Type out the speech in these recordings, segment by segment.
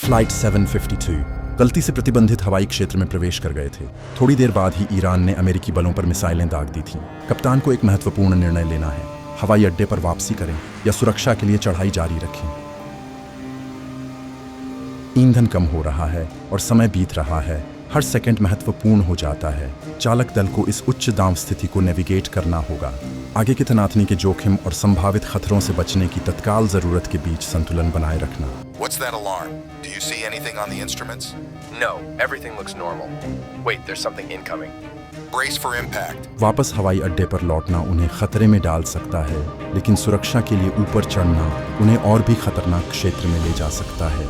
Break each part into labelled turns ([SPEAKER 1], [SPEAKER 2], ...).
[SPEAKER 1] Flight 752 गलती से प्रतिबंधित हवाई क्षेत्र में प्रवेश कर गए थे। थोड़ी देर बाद ही ईरान ने अमेरिकी बलों पर मिसाइलें दाग दी थीं। कप्तान को एक महत्वपूर्ण निर्णय लेना है, हवाई अड्डे पर वापसी करें या सुरक्षा के लिए चढ़ाई जारी रखें। ईंधन कम हो रहा है और समय बीत रहा है। हर सेकंड महत्वपूर्ण हो जाता है। चालक दल को इस उच्च दाब स्थिति को नेविगेट करना होगा। आगे की तनातनी के जोखिम और संभावित खतरों से बचने की तत्काल जरूरत के बीच संतुलन बनाए रखना।
[SPEAKER 2] What's that alarm? Do you see anything on the instruments?
[SPEAKER 3] No, everything looks normal. Wait, there's something incoming.
[SPEAKER 2] Brace for impact.
[SPEAKER 1] वापस हवाई अड्डे पर लौटना उन्हें खतरे में डाल सकता है, लेकिन सुरक्षा के लिए ऊपर चढ़ना उन्हें और भी खतरनाक क्षेत्र में ले जा सकता है।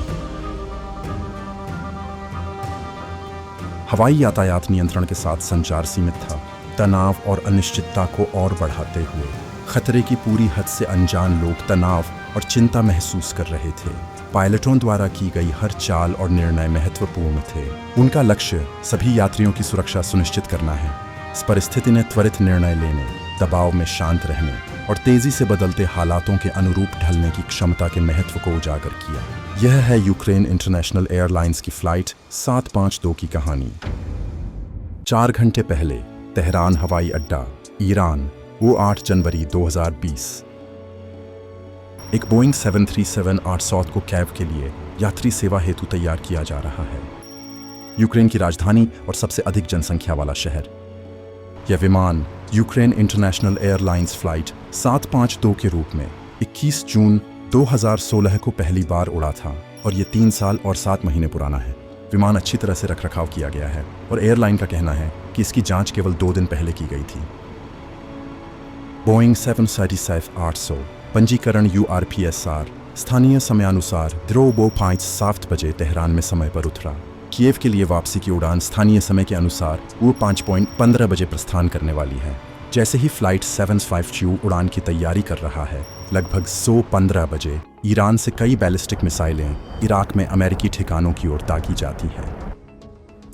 [SPEAKER 1] हवाई यातायात नियंत्रण के साथ संचार सीमित था, तनाव और अनिश्चितता को और बढ़ाते हुए। खतरे की पूरी हद से अनजान लोग तनाव और चिंता महसूस कर रहे थे। पायलटों द्वारा की गई हर चाल और निर्णय महत्वपूर्ण थे। उनका लक्ष्य सभी यात्रियों की सुरक्षा सुनिश्चित करना है। इस परिस्थिति ने त्वरित निर्णय लेने, दबाव में शांत रहने और तेजी से बदलते हालातों के अनुरूप ढलने की क्षमता के महत्व को उजागर किया। यह है यूक्रेन इंटरनेशनल एयरलाइंस की फ्लाइट 752 की कहानी। 4 घंटे पहले तेहरान हवाई अड्डा, ईरान, वो 8 जनवरी 2020। एक बोइंग 737-800 को कैव के लिए यात्री सेवा हेतु तैयार किया जा रहा है। यूक्रेन की राजधानी और सबसे अधिक जनसंख्या वाला शहर। यह विमान यूक्रेन इंटरनेशनल एयरलाइंस फ्लाइट 752 के रूप में 21 जून 2016 को पहली बार उड़ा था और ये 3 साल और 7 महीने पुराना है। विमान अच्छी तरह से रखरखाव किया गया है और एयरलाइन का कहना है कि इसकी जांच केवल 2 दिन पहले की गई थी। बोइंग 737-800 पंजीकरण URPSR स्थानीय समयानुसार 5:07 बजे तेहरान में समय पर उतरा। कीव के लिए वापसी की उड़ान स्थानीय समय के अनुसार वो 5:15 बजे प्रस्थान करने वाली है। जैसे ही फ्लाइट 752 उड़ान की तैयारी कर रहा है, लगभग 15 बजे ईरान से कई बैलिस्टिक मिसाइलें इराक में अमेरिकी ठिकानों की ओर दागी जाती हैं।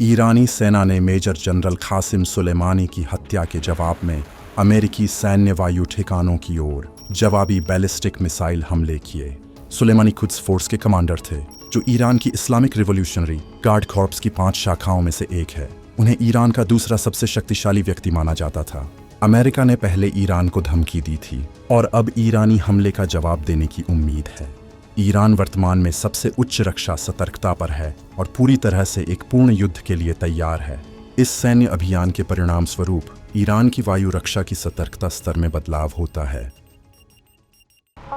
[SPEAKER 1] ईरानी सेना ने मेजर जनरल कासिम सुलेमानी की हत्या के जवाब में अमेरिकी सैन्य वायु ठिकानों की ओर जवाबी बैलिस्टिक मिसाइल हमले किए। सुलेमानी कुद्स फोर्स के कमांडर थे, जो ईरान की इस्लामिक रिवॉल्यूशनरी गार्ड कॉर्प्स की 5 शाखाओं में से एक है। उन्हें ईरान का दूसरा सबसे शक्तिशाली व्यक्ति माना जाता था। अमेरिका ने पहले ईरान को धमकी दी थी और अब ईरानी हमले का जवाब देने की उम्मीद है। ईरान वर्तमान में सबसे उच्च रक्षा सतर्कता पर है और पूरी तरह से एक पूर्ण युद्ध के लिए तैयार है। इस सैन्य अभियान के परिणाम स्वरूप ईरान की वायु रक्षा की सतर्कता स्तर में बदलाव होता है।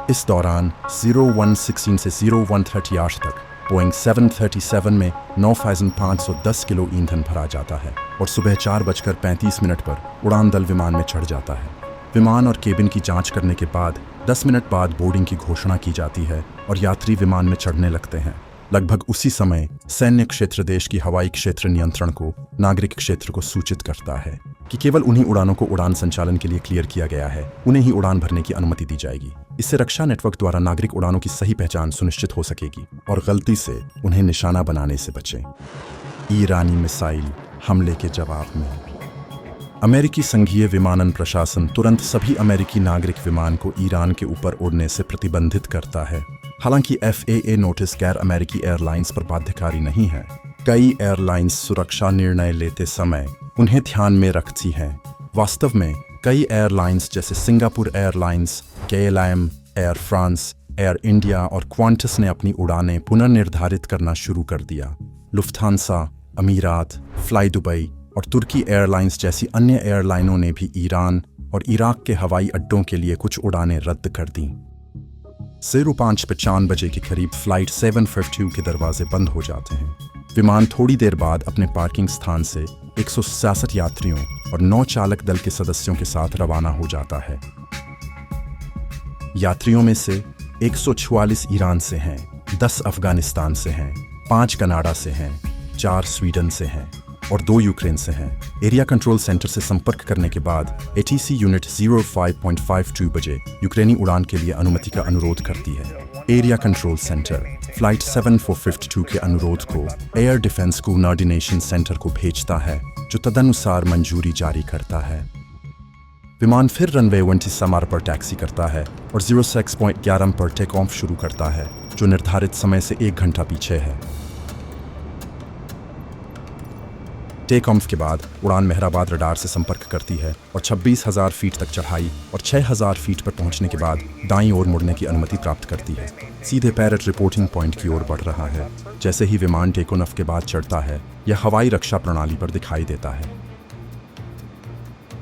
[SPEAKER 1] इस दौरान 0116 से 0138 तक बोइंग 737 में 9,510 किलो ईंधन भरा जाता है और सुबह 4:35 पर उड़ान दल विमान में चढ़ जाता है। विमान और केबिन की जांच करने के बाद 10 मिनट बाद बोर्डिंग की घोषणा की जाती है और यात्री विमान में चढ़ने लगते हैं। लगभग उसी समय सैन्य क्षेत्र देश की हवाई क्षेत्र नियंत्रण को नागरिक क्षेत्र को सूचित करता है कि केवल उन्हीं उड़ानों को उड़ान संचालन के लिए क्लियर किया गया है, उन्हें ही उड़ान भरने की अनुमति दी जाएगी। इससे रक्षा नेटवर्क द्वारा नागरिक उड़ानों की सही पहचान सुनिश्चित हो सकेगी और गलती से उन्हें निशाना बनाने से बचें। ईरानी मिसाइल हमले के जवाब में अमेरिकी संघीय विमानन प्रशासन तुरंत सभी अमेरिकी नागरिक विमान को ईरान के ऊपर उड़ने से प्रतिबंधित करता है। हालांकि FAA नोटिस गैर अमेरिकी एयरलाइंस पर बाध्यकारी नहीं है। कई एयरलाइंस सुरक्षा निर्णय लेते समय उन्हें ध्यान में रखती हैं। वास्तव में कई एयरलाइंस जैसे Singapore airlines, KLM, air France, air India और क्वांटस ने अपनी उड़ानें पुनर्निर्धारित करना शुरू कर दिया। लुफ्थांसा, अमीरात, फ्लाई दुबई और तुर्की एयरलाइंस जैसी अन्य एयरलाइनों ने भी ईरान और इराक के हवाई अड्डों के लिए कुछ उड़ानें रद्द कर दीं। 5:55 बजे के करीब फ्लाइट 752 के दरवाजे बंद हो जाते हैं। विमान थोड़ी देर बाद अपने पार्किंग स्थान से 166 यात्रियों और 9 चालक दल के सदस्यों के साथ रवाना हो जाता है। यात्रियों में से 144 ईरान से हैं, 10 अफगानिस्तान से हैं, 5 कनाडा से हैं, 4 स्वीडन से हैं और 2 यूक्रेन से हैं। एरिया कंट्रोल सेंटर से संपर्क करने के बाद ATC यूनिट 05.52 बजे यूक्रेनी उड़ान के लिए अनुमति का अनुरोध करती है। एरिया कंट्रोल सेंटर फ्लाइट 7452 के अनुरोध को एयर डिफेंस कोऑर्डिनेशन सेंटर को भेजता है, जो तदनुसार मंजूरी जारी करता है। विमान फिर रनवे 27 पर टैक्सी करता है और 06.11 पर टेक ऑफ शुरू करता है, जो जो निर्धारित समय से 1 घंटा पीछे है। टेक ऑफ के बाद उड़ान मेहराबाद रडार से संपर्क करती है और 26,000 फीट तक चढ़ाई और 6,000 फीट पर पहुंचने के बाद दाईं ओर मुड़ने की अनुमति प्राप्त करती है। सीधे पैरेट रिपोर्टिंग पॉइंट की ओर बढ़ रहा है। जैसे ही विमान टेक ऑफ के बाद चढ़ता है, यह हवाई रक्षा प्रणाली पर दिखाई देता है।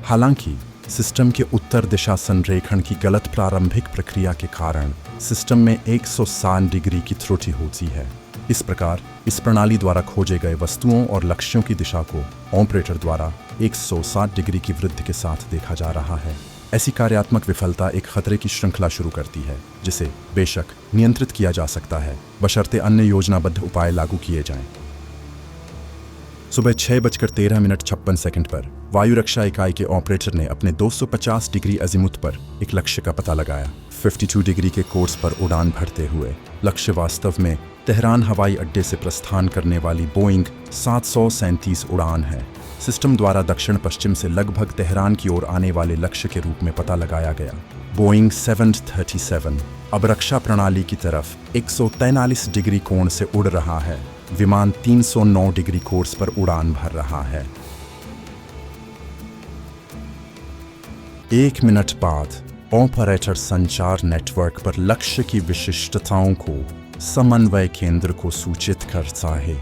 [SPEAKER 1] हालांकि सिस्टम के उत्तर दिशा संरेखण की गलत प्रारंभिक प्रक्रिया के कारण सिस्टम में 160 डिग्री की त्रुटि होती है। इस प्रकार इस प्रणाली द्वारा खोजे गए वस्तुओं और लक्ष्यों की दिशा को ऑपरेटर द्वारा 160 डिग्री की वृद्धि के साथ देखा जा रहा है। ऐसी कार्यात्मक विफलता एक खतरे की श्रृंखला शुरू करती है, जिसे बेशक नियंत्रित किया जा सकता है, बशर्ते अन्य योजनाबद्ध उपाय लागू किए जाएं। सुबह 6:13:56 पर वायु रक्षा इकाई के ऑपरेटर ने अपने 250 डिग्री अजीमुथ पर एक लक्ष्य का पता लगाया। 52 डिग्री के कोर्स पर उड़ान भरते हुए लक्ष्य वास्तव में तेहरान हवाई अड्डे से प्रस्थान करने वाली बोइंग 737 उड़ान है। सिस्टम द्वारा दक्षिण पश्चिम से लगभग तेहरान की ओर आने वाले लक्ष्य के रूप में पता लगाया गया। बोइंग 737 अब रक्षा प्रणाली की तरफ 143 डिग्री कोण से उड़ रहा है। विमान 309 डिग्री कोर्स पर उड़ान भर रहा है। 1 मिनट बाद ऑपरेटर संचार नेटवर्क पर लक्ष्य की विशिष्टताओं को समन्वय केंद्र को सूचित करता है।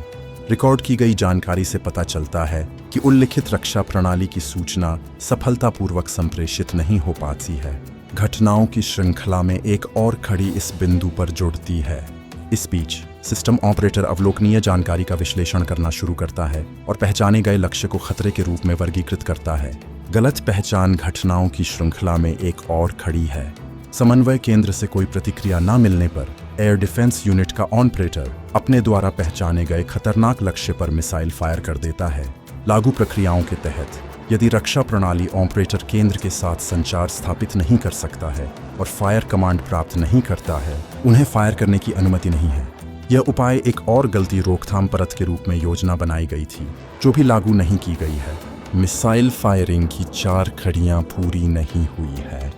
[SPEAKER 1] रिकॉर्ड की गई जानकारी से पता चलता है कि उल्लिखित रक्षा प्रणाली की सूचना सफलतापूर्वक संप्रेषित नहीं हो पाती है। घटनाओं की श्रृंखला में एक और खड़ी इस बिंदु पर जुड़ती है। इस बीच सिस्टम ऑपरेटर अवलोकनीय जानकारी का विश्लेषण करना शुरू करता है और पहचाने गए लक्ष्य को खतरे के रूप में वर्गीकृत करता है। गलत पहचान घटनाओं की श्रृंखला में एक और खड़ी है। समन्वय केंद्र से कोई प्रतिक्रिया न मिलने पर एयर डिफेंस यूनिट का ऑपरेटर अपने द्वारा पहचाने गए खतरनाक लक्ष्य पर मिसाइल फायर कर देता है। लागू प्रक्रियाओं के तहत यदि रक्षा प्रणाली ऑपरेटर केंद्र के साथ संचार स्थापित नहीं कर सकता है और फायर कमांड प्राप्त नहीं करता है, उन्हें फायर करने की अनुमति नहीं है। यह उपाय एक और गलती रोकथाम परत के रूप में योजना बनाई गई थी, जो भी लागू नहीं की गई है। मिसाइल फायरिंग की 4 कड़ियां पूरी नहीं हुई है।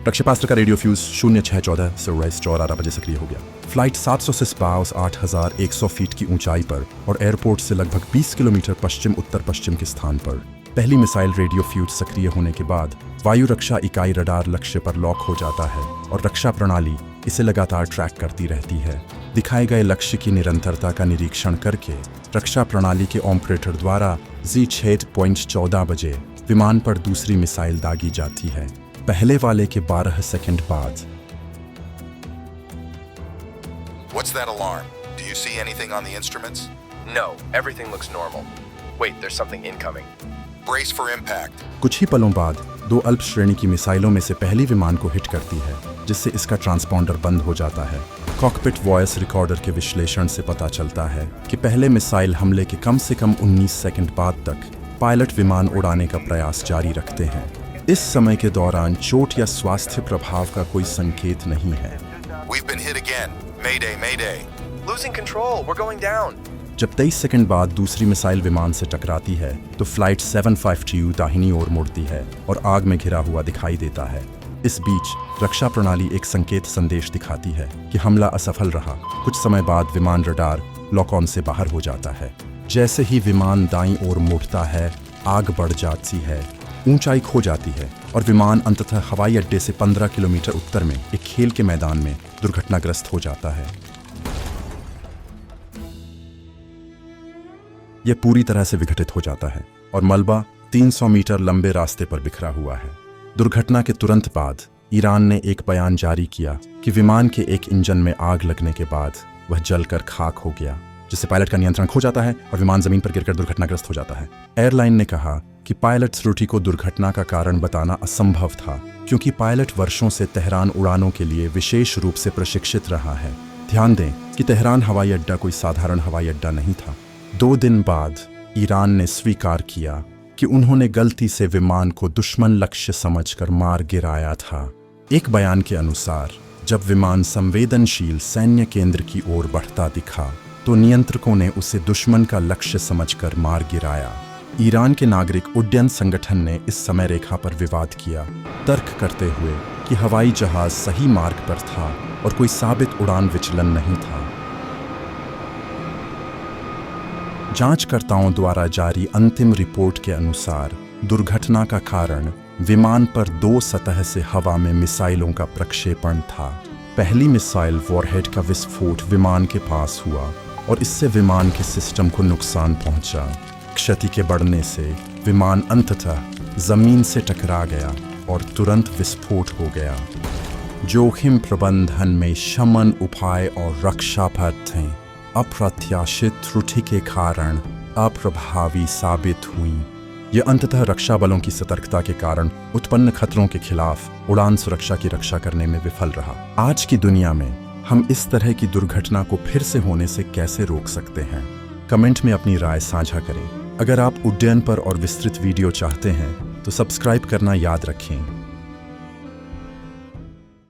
[SPEAKER 1] प्रक्षेपास्त्र का रेडियो फ्यूज 0614 से 18 बजे सक्रिय हो गया। फ्लाइट 700 से स्पाउस 8100 फीट की ऊंचाई पर और एयरपोर्ट से लगभग 20 किलोमीटर पश्चिम उत्तर पश्चिम के स्थान पर पहली मिसाइल रेडियो फ्यूज सक्रिय होने के बाद वायु रक्षा इकाई रडार लक्ष्य पर लॉक हो जाता है और रक्षा प्रणाली इसे लगातार ट्रैक करती रहती है। दिखाए गए लक्ष्य की निरंतरता का निरीक्षण करके रक्षा प्रणाली के ऑपरेटर द्वारा 6:14 बजे विमान पर दूसरी मिसाइल दागी जाती है। पहले वाले के 12 सेकंड बाद।
[SPEAKER 2] What's that alarm? Do you see anything on the instruments?
[SPEAKER 3] No, everything looks normal. Wait, there's something incoming.
[SPEAKER 2] Brace for impact.
[SPEAKER 1] कुछ ही पलों बाद 2 अल्प श्रेणी की मिसाइलों में से पहली विमान को हिट करती है, जिससे इसका ट्रांसपॉन्डर बंद हो जाता है। कॉकपिट वॉइस रिकॉर्डर के विश्लेषण से पता चलता है कि पहले मिसाइल हमले के कम से कम 19 सेकंड बाद तक पायलट विमान उड़ाने का प्रयास जारी रखते हैं। इस समय के दौरान चोट या स्वास्थ्य प्रभाव का कोई संकेत नहीं है।
[SPEAKER 2] We've been hit again. Mayday, mayday.
[SPEAKER 3] Losing control, we're going down.
[SPEAKER 1] जब 23 सेकंड बाद दूसरी मिसाइल विमान से टकराती है तो फ्लाइट 752 दाहिनी ओर मुड़ती है और आग में घिरा हुआ दिखाई देता है। इस बीच रक्षा प्रणाली एक संकेत संदेश दिखाती है कि हमला असफल रहा। कुछ समय बाद विमान रडार लॉक ऑन से बाहर हो जाता है। जैसे ही विमान दाईं ओर मुड़ता है, आग बढ़ जाती है, ऊंचाई खो जाती है और विमान अंततः हवाई अड्डे से 15 किलोमीटर उत्तर में एक खेल के मैदान में दुर्घटनाग्रस्त हो जाता है। यह पूरी तरह से विघटित हो जाता है और मलबा 300 मीटर लंबे रास्ते पर बिखरा हुआ है। दुर्घटना के तुरंत बाद ईरान ने एक बयान जारी किया कि विमान के एक इंजन में आग लगने के बाद वह जलकर खाक हो गया, जिससे पायलट का नियंत्रण खो जाता है और विमान जमीन पर गिरकर दुर्घटनाग्रस्त हो जाता है। एयरलाइन ने कहा कि पायलट त्रुटि को दुर्घटना का कारण बताना असंभव था, क्योंकि पायलट वर्षों से तेहरान उड़ानों के लिए विशेष रूप से प्रशिक्षित रहा है। ध्यान दें कि तेहरान हवाई अड्डा कोई साधारण हवाई अड्डा नहीं था। 2 दिन बाद ईरान ने स्वीकार किया कि उन्होंने गलती से विमान को दुश्मन लक्ष्य समझकर मार गिराया था। एक बयान के अनुसार जब विमान संवेदनशील सैन्य केंद्र की ओर बढ़ता दिखा तो नियंत्रकों ने उसे दुश्मन का लक्ष्य समझकर मार गिराया। ईरान के नागरिक उड्डयन संगठन ने इस समय रेखा पर विवाद किया, तर्क करते हुए कि हवाई जहाज सही मार्ग पर था और कोई साबित उड़ान विचलन नहीं था। जांचकर्ताओं द्वारा जारी अंतिम रिपोर्ट के अनुसार दुर्घटना का कारण विमान पर 2 सतह से हवा में मिसाइलों का प्रक्षेपण था। पहली मिसाइल वॉरहेड का विस्फोट विमान के पास हुआ और इससे विमान के सिस्टम को नुकसान पहुंचा। क्षति के बढ़ने से विमान अंततः जमीन से टकरा गया और तुरंत विस्फोट हो गया। जोखिम प्रबंधन में शमन उपाय और रक्षा पद्धति अप्रत्याशित त्रुटि के कारण अप्रभावी साबित हुई। यह अंततः रक्षा बलों की सतर्कता के कारण उत्पन्न खतरों के खिलाफ उड़ान सुरक्षा की रक्षा करने में विफल रहा। आज की दुनिया में हम इस तरह की दुर्घटना को फिर से होने से कैसे रोक सकते हैं? कमेंट में अपनी राय साझा करें। अगर आप उड्डयन पर और विस्तृत वीडियो चाहते हैं तो सब्सक्राइब करना याद रखें।